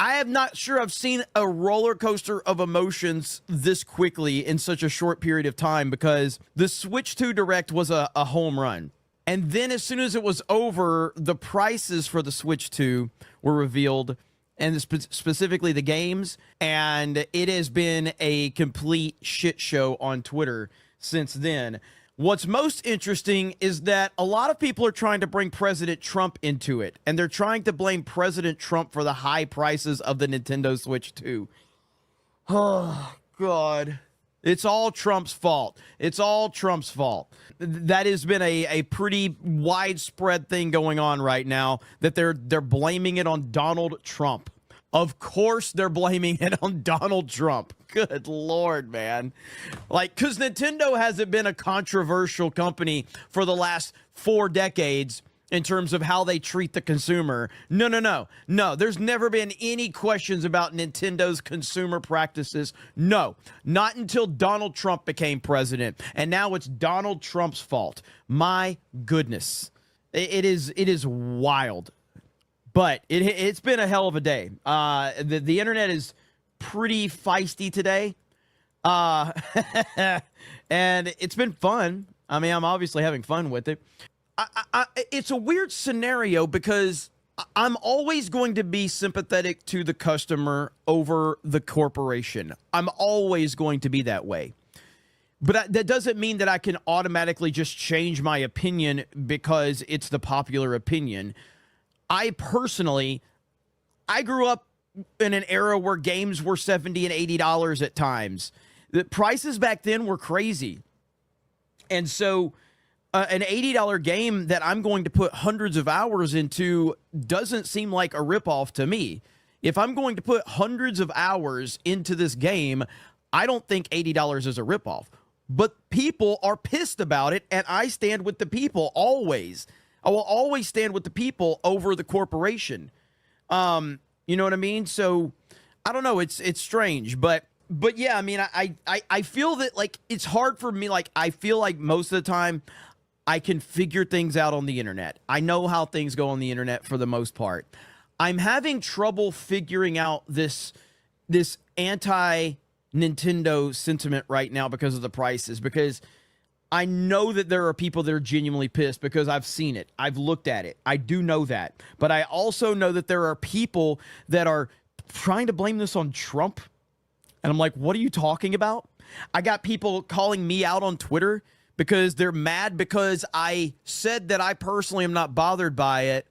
I am not sure I've seen a roller coaster of emotions this quickly in such a short period of time, because the Switch 2 Direct was a home run. And then as soon as it was over, the prices for the Switch 2 were revealed, and specifically the games, and it has been a complete shit show on Twitter since then. What's most interesting is that a lot of people are trying to bring President Trump into it, and they're trying to blame President Trump for the high prices of the Nintendo Switch 2. Oh, God. It's all Trump's fault. It's all Trump's fault. That has been a pretty widespread thing going on right now, that they're blaming it on Donald Trump. Of course they're blaming it on Donald Trump. Good Lord, man. Like, because Nintendo hasn't been a controversial company for the last 4 decades in terms of how they treat the consumer. No, there's never been any questions about Nintendo's consumer practices. No, not until Donald Trump became president. And now it's Donald Trump's fault. My goodness. It is wild. But it's been a hell of a day. The internet is pretty feisty today. And it's been fun. I mean, I'm obviously having fun with it. It's a weird scenario because I'm always going to be sympathetic to the customer over the corporation. I'm always going to be that way. But that doesn't mean that I can automatically just change my opinion because it's the popular opinion. I personally grew up in an era where games were $70 and $80 at times. The prices back then were crazy. And so an $80 game that I'm going to put hundreds of hours into doesn't seem like a ripoff to me. If I'm going to put hundreds of hours into this game, I don't think $80 is a ripoff. But people are pissed about it, and I stand with the people always. I will always stand with the people over the corporation. You know what I mean? So I don't know. It's strange, but yeah, I mean, I feel that, like, it's hard for me. Like, I feel like most of the time I can figure things out on the internet. I know how things go on the internet for the most part. I'm having trouble figuring out this anti-Nintendo sentiment right now because of the prices, because I know that there are people that are genuinely pissed because I've seen it. I've looked at it. I do know that. But I also know that there are people that are trying to blame this on Trump. And I'm like, what are you talking about? I got people calling me out on Twitter because they're mad because I said that I personally am not bothered by it.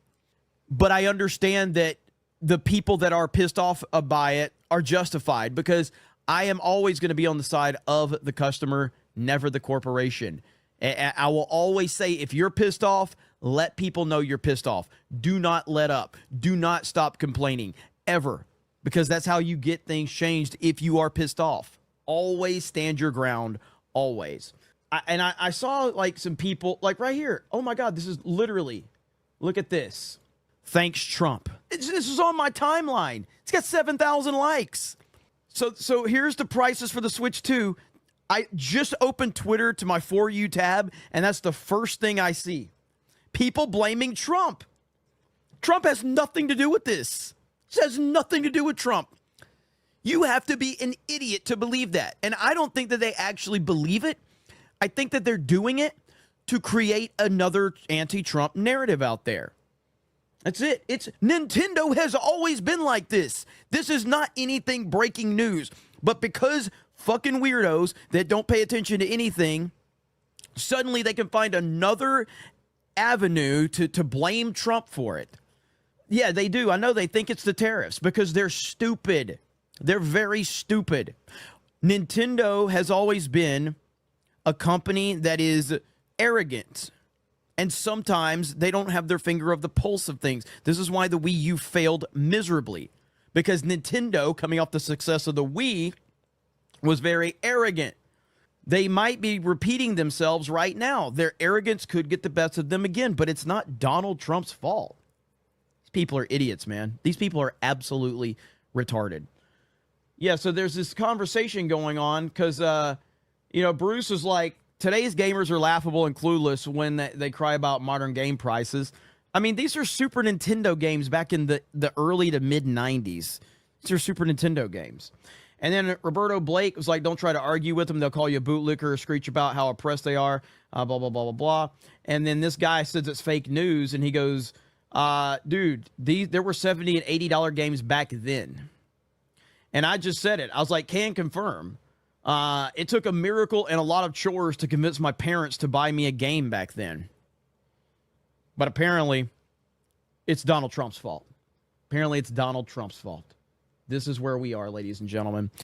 But I understand that the people that are pissed off by it are justified, because I am always going to be on the side of the customer, never the corporation. And I will always say, if you're pissed off, let people know you're pissed off. Do not let up. Do not stop complaining, ever, because that's how you get things changed if you are pissed off. Always stand your ground, always. I saw, like, some people, like, right here. Oh, my God, this is literally, look at this. Thanks, Trump. This is on my timeline. It's got 7,000 likes. So here's the prices for the Switch 2. I just opened Twitter to my For You tab, and that's the first thing I see. People blaming Trump. Trump has nothing to do with this. This has nothing to do with Trump. You have to be an idiot to believe that. And I don't think that they actually believe it. I think that they're doing it to create another anti-Trump narrative out there. That's it. Nintendo has always been like this. This is not anything breaking news. But because fucking weirdos that don't pay attention to anything, suddenly they can find another avenue to blame Trump for it. Yeah, they do. I know they think it's the tariffs because they're stupid. They're very stupid. Nintendo has always been a company that is arrogant. And sometimes they don't have their finger of the pulse of things. This is why the Wii U failed miserably. Because Nintendo, coming off the success of the Wii, was very arrogant. They might be repeating themselves right now. Their arrogance could get the best of them again, but it's not Donald Trump's fault. These people are idiots, man. These people are absolutely retarded. Yeah, so there's this conversation going on because, Bruce was like, today's gamers are laughable and clueless when they cry about modern game prices. I mean, these are Super Nintendo games back in the early to mid-90s. These are Super Nintendo games. And then Roberto Blake was like, don't try to argue with them. They'll call you a bootlicker or screech about how oppressed they are, blah, blah, blah, blah, blah. And then this guy says it's fake news, and he goes, dude, there were $70 and $80 games back then. And I just said it. I was like, can confirm. It took a miracle and a lot of chores to convince my parents to buy me a game back then. But apparently, it's Donald Trump's fault. Apparently, it's Donald Trump's fault. This is where we are, ladies and gentlemen.